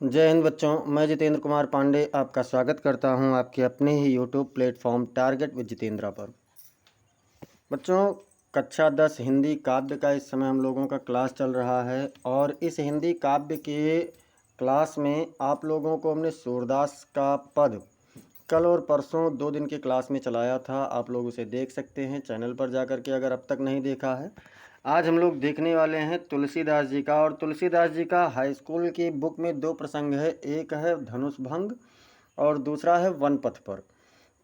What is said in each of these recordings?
जय हिंद बच्चों, मैं जितेंद्र कुमार पांडे आपका स्वागत करता हूं आपके अपने ही YouTube platform target with Jitendra पर। बच्चों, कक्षा 10 हिंदी काव्य का इस समय हम लोगों का क्लास चल रहा है और इस हिंदी काव्य के क्लास में आप लोगों को हमने सूरदास का पद कल और परसों 2 दिन के क्लास में चलाया था। आप लोग उसे देख सकते हैं चैनल पर जा कर के, अगर अब तक नहीं देखा है। आज हम लोग देखने वाले हैं तुलसीदास जी का, और तुलसीदास जी का हाई स्कूल की बुक में 2 प्रसंग है, एक है धनुष भंग और दूसरा है वन पथ पर।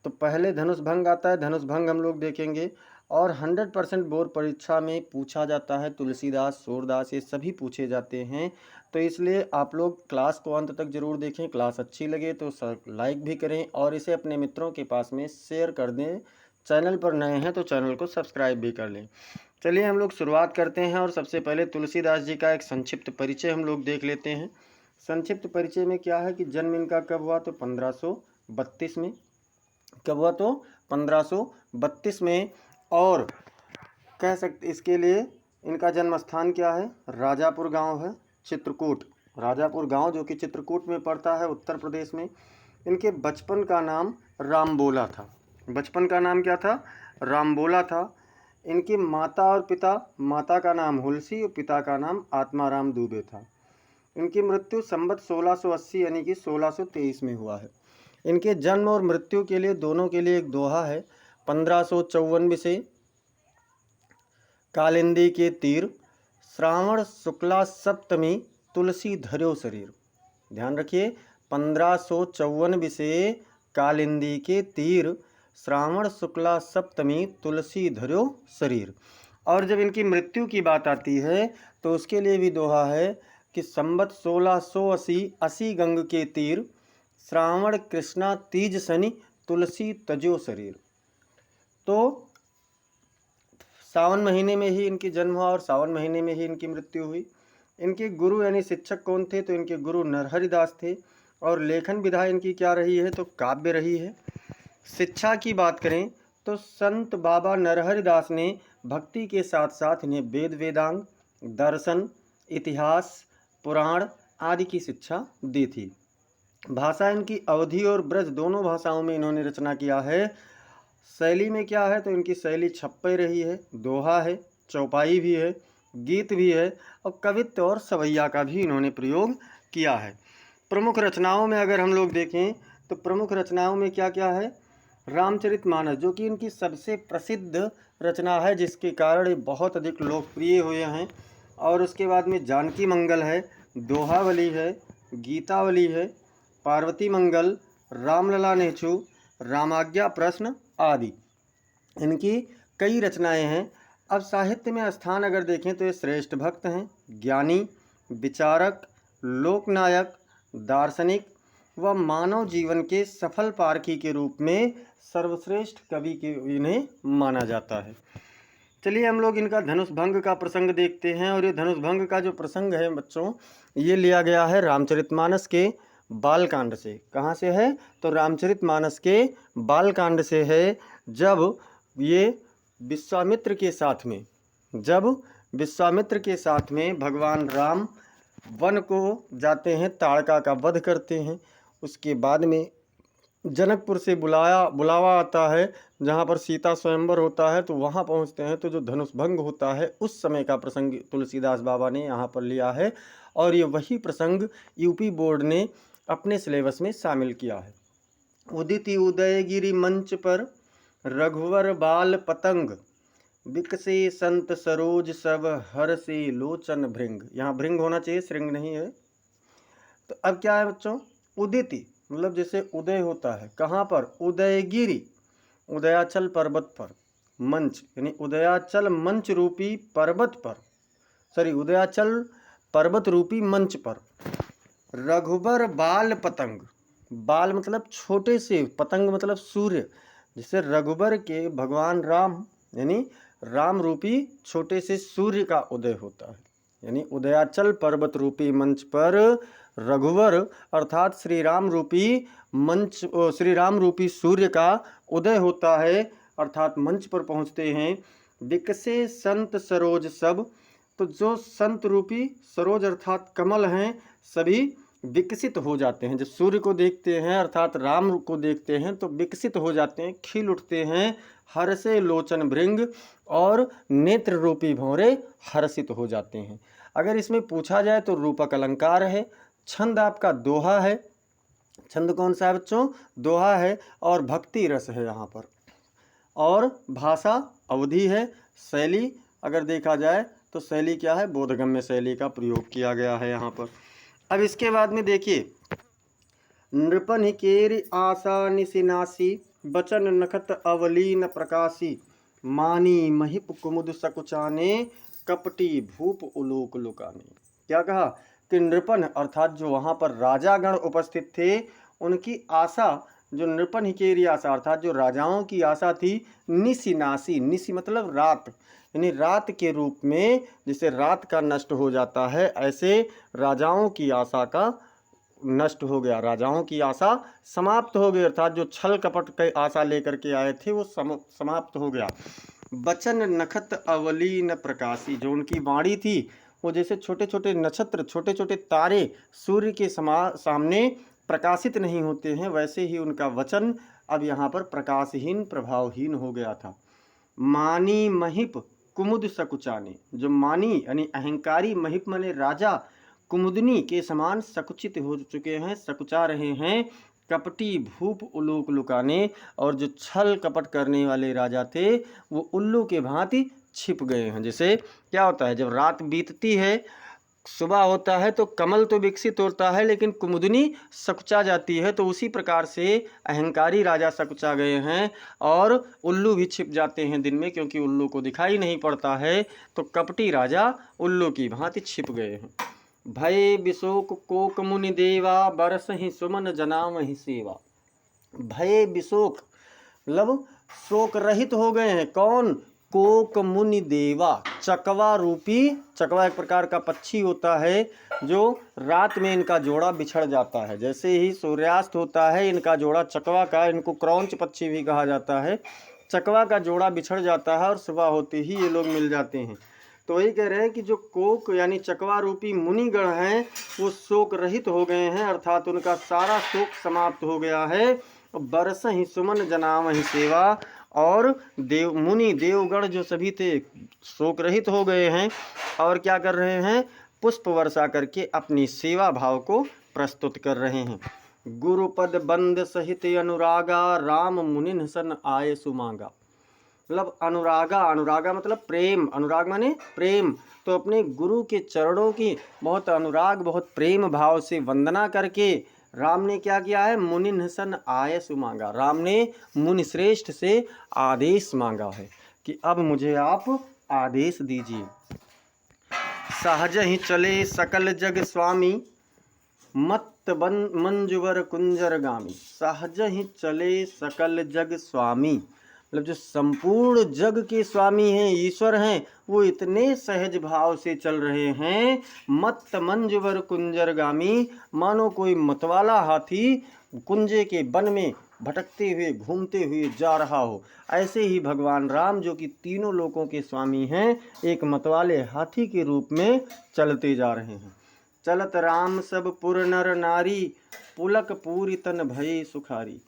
तो पहले धनुष भंग आता है, धनुष भंग हम लोग देखेंगे। और 100% बोर्ड परीक्षा में पूछा जाता है, तुलसीदास, सूरदास ये सभी पूछे जाते हैं। तो इसलिए आप लोग क्लास को अंत तक ज़रूर देखें। क्लास अच्छी लगे तो लाइक भी करें और इसे अपने मित्रों के पास में शेयर कर दें। चैनल पर नए हैं तो चैनल को सब्सक्राइब भी कर लें। चलिए हम लोग शुरुआत करते हैं और सबसे पहले तुलसीदास जी का एक संक्षिप्त परिचय हम लोग देख लेते हैं। संक्षिप्त परिचय में क्या है कि जन्म इनका कब हुआ, तो 1532 में। कब हुआ, तो 1532 में। और कह सकते इसके लिए इनका जन्म स्थान क्या है, राजापुर गांव है, चित्रकूट। राजापुर गांव जो कि चित्रकूट में पड़ता है, उत्तर प्रदेश में। इनके बचपन का नाम रामबोला था। बचपन का नाम क्या था, रामबोला था। इनकी माता और पिता, माता का नाम हुलसी और पिता का नाम आत्माराम दुबे था। इनकी मृत्यु संवत 1680 यानी कि 1623 में हुआ है। इनके जन्म और मृत्यु के लिए दोनों के लिए एक दोहा है। 1554 से कालिंदी के तीर, श्रावण शुक्ला सप्तमी तुलसी धर्यो शरीर। ध्यान रखिए, 1554 से कालिंदी के तीर, श्रावण शुक्ला सप्तमी तुलसी धर्यो शरीर। और जब इनकी मृत्यु की बात आती है तो उसके लिए भी दोहा है कि संवत 1680 अस्सी गंग के तीर, श्रावण कृष्णा तीज शनि तुलसी तजो शरीर। तो सावन महीने में ही इनकी जन्म हुआ और सावन महीने में ही इनकी मृत्यु हुई। इनके गुरु यानी शिक्षक कौन थे, तो इनके गुरु नरहरिदास थे। और लेखन विधा इनकी क्या रही है, तो काव्य रही है। शिक्षा की बात करें तो संत बाबा नरहरिदास ने भक्ति के साथ साथ इन्हें वेद वेदांग, दर्शन, इतिहास, पुराण आदि की शिक्षा दी थी। भाषा इनकी अवधी और ब्रज दोनों भाषाओं में इन्होंने रचना किया है। शैली में क्या है, तो इनकी शैली छप्पे रही है, दोहा है, चौपाई भी है, गीत भी है और कवित्व और सवैया का भी इन्होंने प्रयोग किया है। प्रमुख रचनाओं में अगर हम लोग देखें तो प्रमुख रचनाओं में क्या क्या है, रामचरितमानस जो कि इनकी सबसे प्रसिद्ध रचना है, जिसके कारण ये बहुत अधिक लोकप्रिय हुए हैं। और उसके बाद में जानकी मंगल है, दोहावली है, गीतावली है, पार्वती मंगल, रामलला नेछु, रामाज्ञा प्रश्न आदि इनकी कई रचनाएं हैं। अब साहित्य में स्थान अगर देखें तो ये श्रेष्ठ भक्त हैं, ज्ञानी, विचारक, लोकनायक, दार्शनिक व मानव जीवन के सफल पारखी के रूप में सर्वश्रेष्ठ कवि के इन्हें माना जाता है। चलिए हम लोग इनका धनुष भंग का प्रसंग देखते हैं। और ये धनुष भंग का जो प्रसंग है बच्चों, ये लिया गया है रामचरितमानस के बालकांड से। कहाँ से है, तो रामचरितमानस के बालकांड से है। जब ये विश्वामित्र के साथ में, भगवान राम वन को जाते हैं, ताड़का का वध करते हैं। उसके बाद में जनकपुर से बुलावा आता है, जहाँ पर सीता स्वयंवर होता है, तो वहाँ पहुँचते हैं। तो जो धनुष भंग होता है उस समय का प्रसंग तुलसीदास बाबा ने यहाँ पर लिया है। और ये वही प्रसंग यूपी बोर्ड ने अपने सिलेबस में शामिल किया है। उदिति उदयगिरि मंच पर, रघुवर बाल पतंग, विकसे संत सरोज सब, हर से लोचन भृंग। यहाँ भृंग होना चाहिए, श्रृंग नहीं है। तो अब क्या है बच्चों, उदिति मतलब जैसे उदय होता है, कहाँ पर, उदयगिरि, उदयाचल पर्वत पर, मंच यानी उदयाचल मंच रूपी पर्वत पर, उदयाचल पर्वत रूपी मंच पर, रघुबर बाल पतंग, बाल मतलब छोटे से, पतंग मतलब सूर्य, जिससे रघुबर के भगवान राम यानी राम रूपी छोटे से सूर्य का उदय होता है। यानी उदयाचल पर्वत रूपी मंच पर रघुवर अर्थात श्री राम रूपी सूर्य का उदय होता है, अर्थात मंच पर पहुँचते हैं। विकसे संत सरोज सब, तो जो संत रूपी सरोज अर्थात कमल हैं, सभी विकसित हो जाते हैं। जब सूर्य को देखते हैं अर्थात राम को देखते हैं तो विकसित हो जाते हैं, खिल उठते हैं। हर्षे लोचन भृंग, और नेत्र रूपी भौरे हर्षित हो जाते हैं। अगर इसमें पूछा जाए तो रूपक अलंकार है, छंद आपका दोहा है। छंद कौन सा है बच्चों? दोहा है। और भक्ति रस है यहाँ पर, और भाषा अवधि है। शैली अगर देखा जाए तो शैली क्या है? बोधगम्य शैली का प्रयोग किया गया है यहाँ पर। अब इसके बाद में देखिए, नृपन केरी आशा निशिनासी, बचन नखत अवलीन प्रकाशी, मानी महिप कुमुद सकुचाने, कपटी भूप उलोक लुकाने। क्या कहा कि नृपन अर्थात जो वहाँ पर राजागण उपस्थित थे, उनकी आशा, जो नृपन हिकेरी आशा अर्थात जो राजाओं की आशा थी, निशिनासी, निशि मतलब रात, यानी रात के रूप में, जिसे रात का नष्ट हो जाता है, ऐसे राजाओं की आशा का नष्ट हो गया, राजाओं की आशा समाप्त हो गई। अर्थात जो छल कपट के आशा लेकर के आए थे वो समाप्त हो गया। बचन नखत अवलीन प्रकाशी, जो उनकी वाणी थी वो जैसे छोटे छोटे नक्षत्र, छोटे छोटे तारे सूर्य के सामने प्रकाशित नहीं होते हैं, वैसे ही उनका वचन अब यहाँ पर प्रकाशहीन, प्रभावहीन हो गया था। मानी महिप कुमुद सकुचाने, जो मानी यानी अहंकारी, महिप माने राजा, कुमुदनी के समान सकुचित हो चुके हैं, सकुचा रहे हैं। कपटी भूप उल्लूक लुकाने, और जो छल कपट करने वाले राजा थे वो उल्लू के भांति छिप गए हैं। जैसे क्या होता है, जब रात बीतती है, सुबह होता है तो कमल तो विकसित होता है लेकिन कुमुदनी सकुचा जाती है, तो उसी प्रकार से अहंकारी राजा सकुचा गए हैं और उल्लू भी छिप जाते हैं दिन में, क्योंकि उल्लू को दिखाई नहीं पड़ता है। तो कपटी राजा उल्लू की भांति छिप गए हैं। भय विशोक कोक मुनि देवा, बरस ही सुमन जनाम ही सेवा। भय विशोक मतलब शोक रहित हो गए हैं। कौन? कोक मुनि देवा, चकवा रूपी, चकवा एक प्रकार का पक्षी होता है जो रात में इनका जोड़ा बिछड़ जाता है। जैसे ही सूर्यास्त होता है इनका जोड़ा चकवा का, इनको क्रौंच पक्षी भी कहा जाता है, चकवा का जोड़ा बिछड़ जाता है और सुबह होते ही ये लोग मिल जाते हैं। तो वही कह रहे हैं कि जो कोक यानी चकवा रूपी मुनिगण हैं वो शोक रहित हो गए हैं, अर्थात उनका सारा शोक समाप्त हो गया है। बरस ही सुमन जनाम ही सेवा, और देव मुनि देवगण जो सभी थे शोक रहित हो गए हैं और क्या कर रहे हैं? पुष्प वर्षा करके अपनी सेवा भाव को प्रस्तुत कर रहे हैं। गुरुपद बंद सहित अनुरागा, राम मुनिन सन आए सुमांगा। मतलब अनुरागा, अनुरागा मतलब प्रेम, अनुराग माने प्रेम। तो अपने गुरु के चरणों की बहुत अनुराग, बहुत प्रेम भाव से वंदना करके राम ने क्या किया है? मुनि सन आयस मांगा। राम ने मुनि श्रेष्ठ से आदेश मांगा है कि अब मुझे आप आदेश दीजिए। सहज ही चले सकल जग स्वामी, मत बन मंजुवर कुंजर गामी। सहज ही चले सकल जग स्वामी, मतलब जो संपूर्ण जग के स्वामी हैं, ईश्वर हैं, वो इतने सहज भाव से चल रहे हैं। मत मंजवर कुंजर गामी, मानो कोई मतवाला हाथी कुंजे के वन में भटकते हुए, घूमते हुए जा रहा हो। ऐसे ही भगवान राम जो कि तीनों लोकों के स्वामी हैं, एक मतवाले हाथी के रूप में चलते जा रहे हैं। चलत राम सब पुर नर नारी, पुलक पूरी तन भय सुखारी।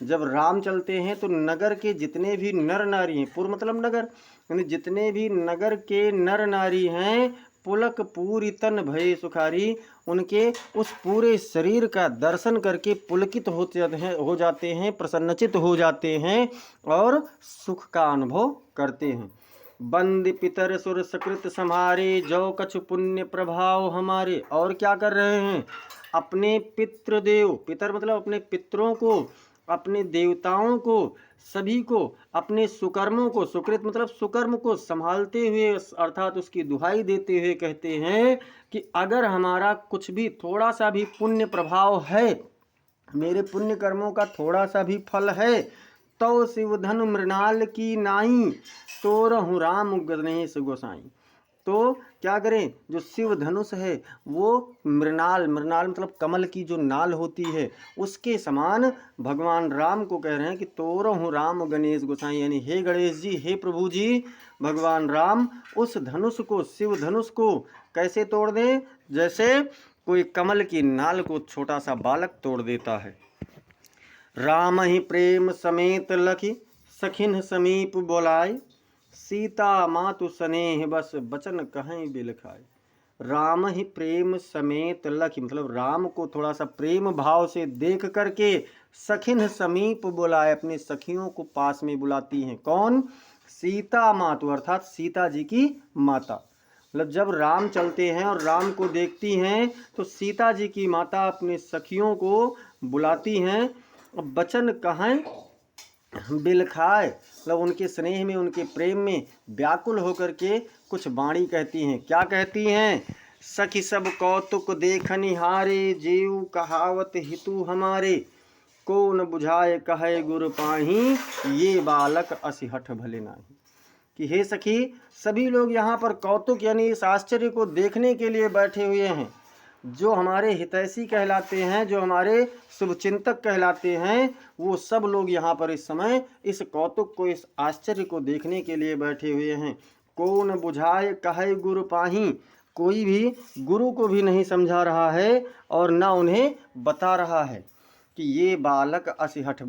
जब राम चलते हैं तो नगर के जितने भी नर नारी हैं, पुर मतलब नगर, यानी जितने भी नगर के नर नारी हैं, पुलक पूरी तन भय सुखारी, उनके उस पूरे शरीर का दर्शन करके पुलकित हो जाते हैं, प्रसन्नचित हो जाते हैं और सुख का अनुभव करते हैं। बंद पितर सुर सकृत सम्हारे, जो कछु पुण्य प्रभाव हमारे। और क्या कर रहे हैं? अपने पितृदेव, पितर मतलब अपने पितरों को, अपने देवताओं को, सभी को, अपने सुकर्मों को, सुकृत मतलब सुकर्म को संभालते हुए, अर्थात उसकी दुहाई देते हुए कहते हैं कि अगर हमारा कुछ भी थोड़ा सा भी पुण्य प्रभाव है, मेरे पुण्य कर्मों का थोड़ा सा भी फल है, तो शिवधनु मृणाल की नाई, तो रहु राम गणेश गोसाई। तो क्या करें? जो शिव धनुष है वो मृणाल, मृणाल मतलब कमल की जो नाल होती है, उसके समान भगवान राम को कह रहे हैं कि तोरहु राम गणेश गोसाई, यानी हे गणेश जी, हे प्रभु जी, भगवान राम उस धनुष को, शिव धनुष को कैसे तोड़ दें? जैसे कोई कमल की नाल को छोटा सा बालक तोड़ देता है। राम ही प्रेम समेत लखी सखिन समीप बोलाए, सीता मातु स्नेह बस बचन कहीं बिल खाए। राम ही प्रेम समेत लखी मतलब राम को थोड़ा सा प्रेम भाव से देख करके सखिन समीप बुलाए, अपनी सखियों को पास में बुलाती हैं। कौन? सीता मातु अर्थात सीता जी की माता। मतलब जब राम चलते हैं और राम को देखती हैं तो सीता जी की माता अपनी सखियों को बुलाती हैं। बचन कहें बिल खाए मतलब उनके स्नेह में, उनके प्रेम में व्याकुल होकर के कुछ वाणी कहती हैं। क्या कहती हैं? सखी सब कौतुक देखनिहारे, जीव कहावत हितु हमारे, को न बुझाए कहे गुरु पाही, ये बालक असिहठ भले नाही। कि हे सखी, सभी लोग यहाँ पर कौतुक यानी इस आश्चर्य को देखने के लिए बैठे हुए हैं। जो हमारे हितैषी कहलाते हैं, जो हमारे शुभचिंतक कहलाते हैं, वो सब लोग यहाँ पर इस समय इस कौतुक को, इस आश्चर्य को देखने के लिए बैठे हुए हैं। कौन बुझाए कहे गुरु पाही, कोई भी गुरु को भी नहीं समझा रहा है और ना उन्हें बता रहा है कि ये बालक असी हठ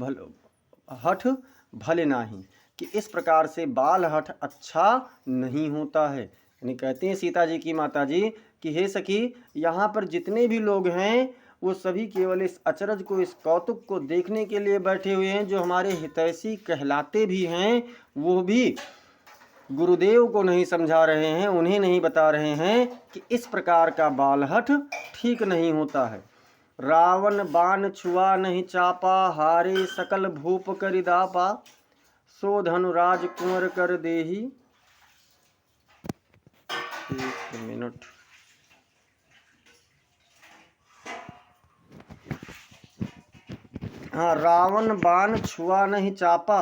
भले नाही, कि इस प्रकार से बाल हठ अच्छा नहीं होता है। यानी कहते हैं सीता जी की माता जी कि हे सखी, यहाँ पर जितने भी लोग हैं वो सभी केवल इस अचरज को, इस कौतुक को देखने के लिए बैठे हुए हैं। जो हमारे हितैषी कहलाते भी हैं वो भी गुरुदेव को नहीं समझा रहे हैं, उन्हें नहीं बता रहे हैं कि इस प्रकार का बालहठ ठीक नहीं होता है। रावण बाण छुआ नहीं चापा, हारे सकल भूप करिदापा, सो धनुराज कुंवर कर देही। एक मिनट। हाँ, रावण बाण छुआ नहीं चापा,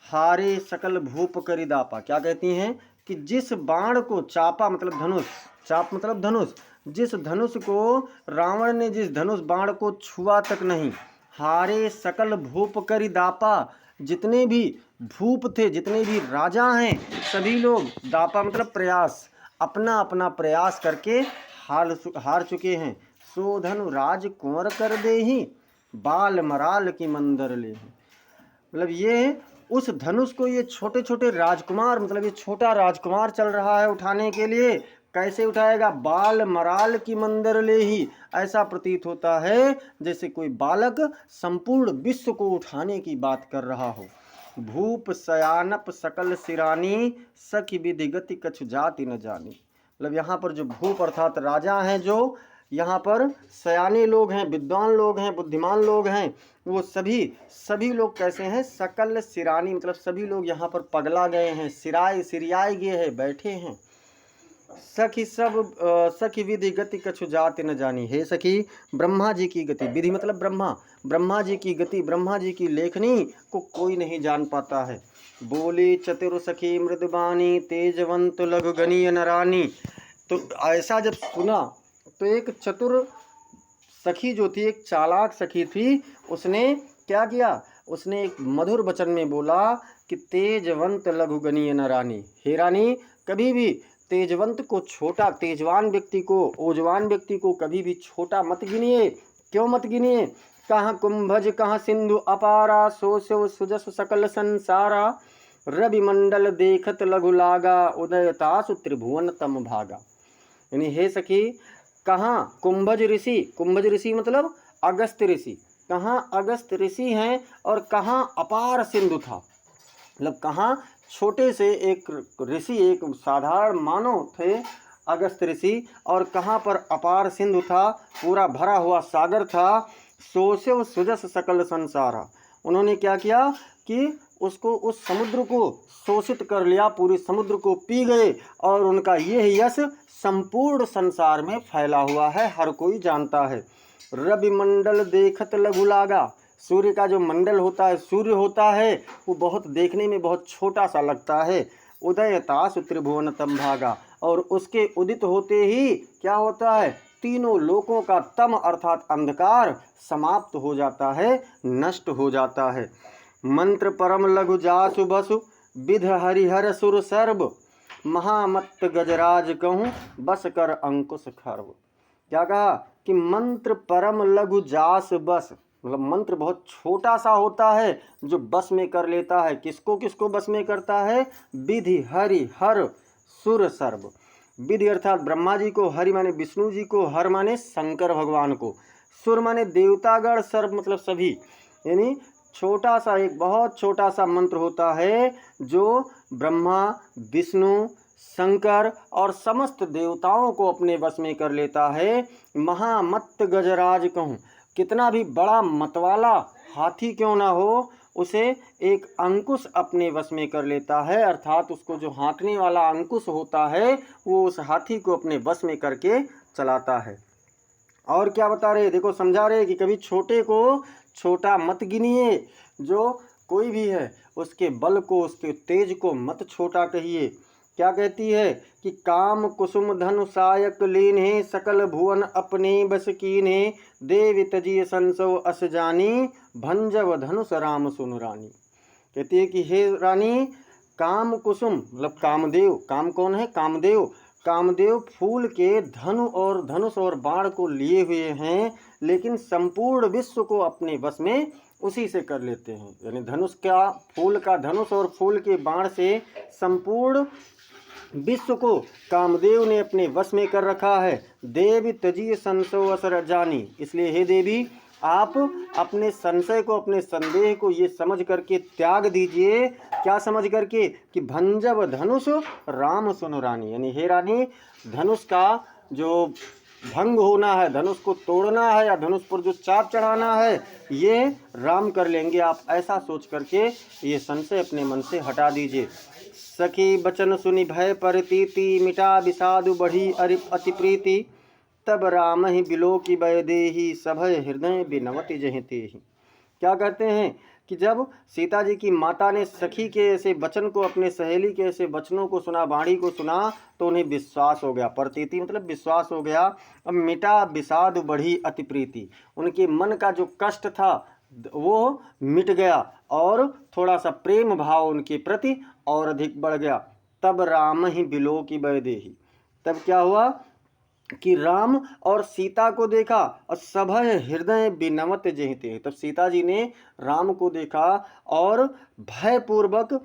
हारे सकल भूप करिदापा। क्या कहती हैं? कि जिस बाण को, चापा मतलब धनुष, चाप मतलब धनुष, जिस धनुष को रावण ने, जिस धनुष बाण को छुआ तक नहीं, हारे सकल भूप करिदापा, जितने भी भूप थे, जितने भी राजा हैं, सभी लोग, दापा मतलब प्रयास, अपना अपना प्रयास करके हार चुके हैं। सो धनु राज कुंवर कर देही, बाल मराल की मंदर ले। मतलब ये उस धनुष को ये छोटे छोटे राजकुमार, मतलब ये छोटा राजकुमार चल रहा है उठाने के लिए। कैसे उठाएगा? बाल मराल की मंदर ले ही। ऐसा प्रतीत होता है जैसे कोई बालक संपूर्ण विश्व को उठाने की बात कर रहा हो। भूप सयानप सकल सिरानी, सखी विधि गति कछु जाति न जानी। मतलब यहाँ पर जो भूप अर्थात राजा हैं, जो यहाँ पर सयाने लोग हैं, विद्वान लोग हैं, बुद्धिमान लोग हैं, वो सभी लोग कैसे हैं? सकल सिरानी मतलब सभी लोग यहाँ पर पगला गए हैं, सिरियाए गए हैं, बैठे हैं। सखी विधि गति कछु जाति न जानी। हे सखी, ब्रह्मा जी की गति, विधि मतलब ब्रह्मा जी की गति, ब्रह्मा जी की लेखनी को कोई नहीं जान पाता है। बोली चतुर सखी मृदबानी, तेजवंत लघु गनीय नरानी। तो ऐसा जब सुना तो एक चतुर सखी जो थी, एक चालाक सखी थी, उसने क्या किया? उसने एक मधुर वचन में बोला कि तेजवंत लघु गनीय नरानी। हे रानी, कभी भी तेजवंत को छोटा, तेजवान व्यक्ति को, ओजवान व्यक्ति को कभी भी छोटा मत गिनिए। क्यों मत गिनिए? कहाँ कुंभज कहाँ सिंधु अपारा, सो शिव सुजस सकल संसारा, रवि मंडल देखत लघु लागा, उदयतासु त्रिभुवन तम भागा। यानी हे सखी, कहाँ कुंभज ऋषि मतलब अगस्त ऋषि, कहाँ अगस्त ऋषि हैं और कहाँ अपार सिंधु था। मतलब कहाँ छोटे से एक ऋषि, एक साधारण मानव थे अगस्त ऋषि, और कहाँ पर अपार सिंधु था, पूरा भरा हुआ सागर था। सोशिव सुजस सकल संसारा। उन्होंने क्या किया कि उसको, उस समुद्र को शोषित कर लिया, पूरे समुद्र को पी गए, और उनका यह यश संपूर्ण संसार में फैला हुआ है, हर कोई जानता है। रवि मंडल देखत लघु लागा। सूर्य का जो मंडल होता है, सूर्य होता है, वो बहुत देखने में बहुत छोटा सा लगता है। उदयतासु त्रिभुवन तम भागा। और उसके उदित होते ही क्या होता है? तीनों लोकों का तम अर्थात अंधकार समाप्त हो जाता है, नष्ट हो जाता है। मंत्र परम लघु जासु बसु, विध हरिहर सुर सर्व, महामत्त गजराज कहूँ, बस कर अंकुश खर्व। क्या कहा कि मंत्र परम लघु जास बस, मतलब मंत्र बहुत छोटा सा होता है जो बस में कर लेता है। किसको किसको बस में करता है? विधि हरि हर सुर सर्व। विधि अर्थात ब्रह्मा जी को, हरि माने विष्णु जी को, हर माने शंकर भगवान को, सुर माने देवतागण, सर्व मतलब सभी। यानी छोटा सा, एक बहुत छोटा सा मंत्र होता है जो ब्रह्मा, विष्णु, शंकर और समस्त देवताओं को अपने वश में कर लेता है। महामत्त गजराज कहूँ, कितना भी बड़ा मतवाला हाथी क्यों ना हो, उसे एक अंकुश अपने वश में कर लेता है। अर्थात उसको जो हाँकने वाला अंकुश होता है वो उस हाथी को अपने वश में करके चलाता है। और क्या बता रहे, देखो समझा रहे कि कभी छोटे को छोटा मत गिनिए। जो कोई भी है उसके बल को, उसके तेज को मत छोटा कहिए। क्या कहती है कि काम कुसुम धनु सायक लीन्हे, सकल भुवन अपने बस कीन्हे, देव तजिय संसो अस जानी, भंजव धनुष राम सुन रानी। कहती है कि हे रानी, काम कुसुम मतलब कामदेव, काम कौन है? कामदेव। कामदेव फूल के धनु और धनुष और बाण को लिए हुए हैं, लेकिन संपूर्ण विश्व को अपने वश में उसी से कर लेते हैं। यानी धनुष का, फूल का धनुष और फूल के बाण से संपूर्ण विश्व को कामदेव ने अपने वश में कर रखा है। देवी तजिय संशय असर जानी, इसलिए हे देवी आप अपने संशय को, अपने संदेह को ये समझ करके त्याग दीजिए। क्या समझ करके? कि भंजव धनुष राम सुन रानी। यानी हे रानी, धनुष का जो भंग होना है, धनुष को तोड़ना है या धनुष पर जो चाप चढ़ाना है, ये राम कर लेंगे। आप ऐसा सोच करके ये संशय अपने मन से हटा दीजिए। सखी बचन सुनि भय परितीति, मिटा विषादु बढ़ी अति प्रीति, तब राम ही बिलो की बय देही, सभय हृदय बिनवति जहि तेहि। क्या कहते हैं कि जब सीता जी की माता ने सखी के ऐसे वचन को, अपने सहेली के ऐसे वचनों को सुना, वाणी को सुना, तो उन्हें विश्वास हो गया। प्रतीति मतलब विश्वास हो गया। अब मिटा विषाद बढ़ी अति प्रीति, उनके मन का जो कष्ट था वो मिट गया और थोड़ा सा प्रेम भाव उनके प्रति और अधिक बढ़ गया। तब राम ही बिलो की बय देही, तब क्या हुआ कि राम और सीता को देखा और सभय हृदय बिनवत जहिते। तब सीता जी ने राम को देखा और भयपूर्वक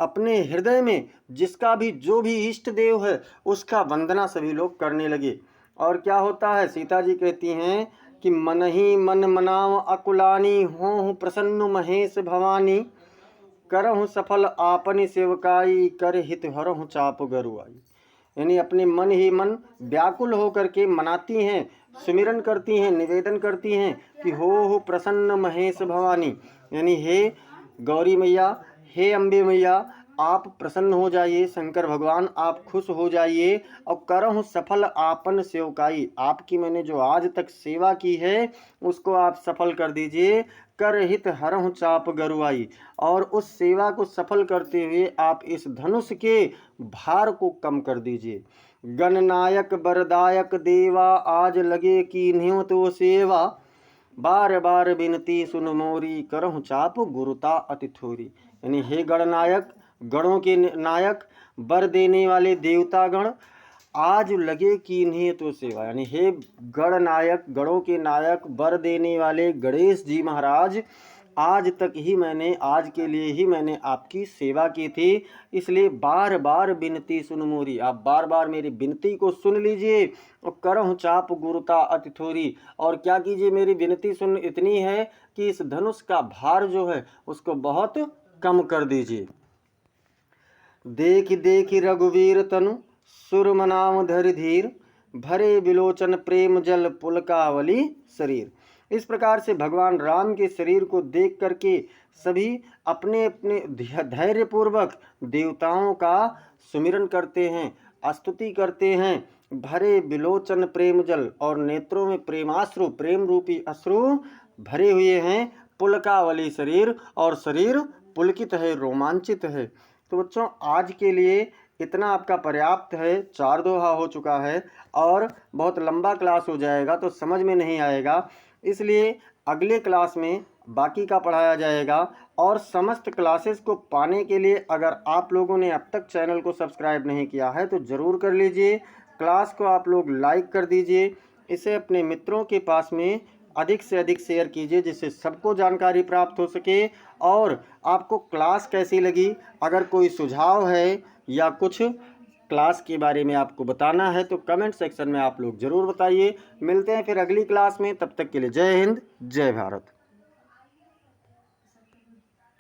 अपने हृदय में जिसका भी, जो भी इष्ट देव है, उसका वंदना सभी लोग करने लगे। और क्या होता है, सीता जी कहती हैं कि मन ही मन मनाव अकुलानी, हों प्रसन्न महेश भवानी, करहु सफल आपनि सेवकाई, कर हित हरहु चाप गरुआई। यानी अपने मन ही मन व्याकुल होकर के मनाती हैं, सुमिरन करती हैं, निवेदन करती हैं कि हो प्रसन्न महेश भवानी। यानी हे गौरी मैया, हे अम्बे मैया, आप प्रसन्न हो जाइए, शंकर भगवान आप खुश हो जाइए, और करहु सफल आपन सेवकाई, आपकी मैंने जो आज तक सेवा की है उसको आप सफल कर दीजिए। कर हित हरहु चाप गरुआई, और उस सेवा को सफल करते हुए आप इस धनुष के भार को कम कर दीजिए। गणनायक बरदायक देवा, आज लगे कीन्ह्यो तो सेवा, बार बार बिनती सुन मोरी, करहु चाप गुरुता अति थोरी। यानी हे गणनायक, गणों के नायक, वर देने वाले देवतागण, आज लगे कीन्हे तो सेवा। यानी हे गणनायक, गणों के नायक, वर देने वाले गणेश जी महाराज, आज तक ही मैंने, आज के लिए ही मैंने आपकी सेवा की थी, इसलिए बार बार विनती सुन मोरी, आप बार बार मेरी विनती को सुन लीजिए। और करहु चाप गुरुता अति थोरी, और क्या कीजिए, मेरी विनती सुन इतनी है कि इस धनुष का भार जो है उसको बहुत कम कर दीजिए। देख देख रघुवीर तनु, सुर मनाव धरि धीर, भरे बिलोचन प्रेम जल पुलकावली शरीर। इस प्रकार से भगवान राम के शरीर को देख करके सभी अपने अपने धैर्यपूर्वक देवताओं का सुमिरन करते हैं, स्तुति करते हैं। भरे बिलोचन प्रेम जल, और नेत्रों में प्रेमाश्रु, प्रेम रूपी अश्रु भरे हुए हैं। पुलकावली शरीर, और शरीर पुलकित है, रोमांचित है। तो बच्चों आज के लिए इतना आपका पर्याप्त है। 4 दोहा हो चुका है और बहुत लंबा क्लास हो जाएगा तो समझ में नहीं आएगा, इसलिए अगले क्लास में बाकी का पढ़ाया जाएगा। और समस्त क्लासेस को पाने के लिए अगर आप लोगों ने अब तक चैनल को सब्सक्राइब नहीं किया है तो ज़रूर कर लीजिए। क्लास को आप लोग लाइक कर दीजिए, इसे अपने मित्रों के पास में अधिक से अधिक शेयर कीजिए, जिससे सबको जानकारी प्राप्त हो सके। और आपको क्लास कैसी लगी, अगर कोई सुझाव है या कुछ क्लास के बारे में आपको बताना है तो कमेंट सेक्शन में आप लोग ज़रूर बताइए। मिलते हैं फिर अगली क्लास में, तब तक के लिए जय हिंद, जय भारत।